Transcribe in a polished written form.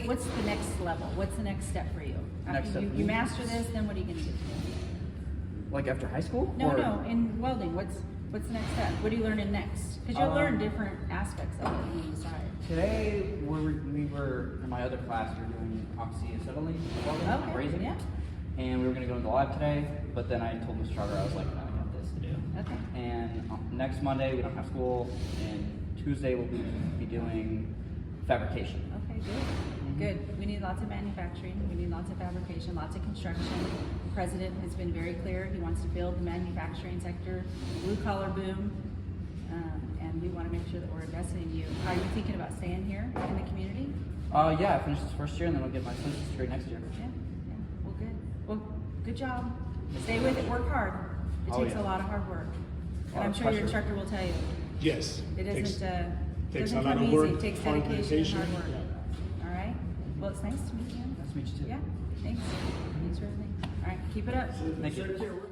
what's the next level? What's the next step for you? After you master this, then what are you going to do? Like after high school? No, in welding, what's the next step? What are you learning next? Because you'll learn different aspects of it when you decide. Today, we were in my other class, we were doing oxyacetylene welding, brazing. Yeah. And we were going to go in the lab today, but then I told Ms. Charter, I was like, no, I got this to do. Okay. And next Monday, we don't have school, and Tuesday, we'll be doing fabrication. Okay, good. Good. We need lots of manufacturing. We need lots of fabrication, lots of construction. The president has been very clear. He wants to build the manufacturing sector, blue collar boom, and we want to make sure that we're investing in you. Are you thinking about staying here in the community? Yeah, I finished this first year, and then I'll get my associate's degree next year. Yeah. Well, good. Well, good job. Stay with it. Work hard. It takes a lot of hard work. And I'm sure your instructor will tell you. Yes. It isn't takes doesn't a lot come of easy. work, It takes hard dedication and hard work. dedication. All right. Well, it's nice to meet you. Nice to meet you too. Yeah. Thanks. Thanks for everything. All right. Keep it up. Thank you.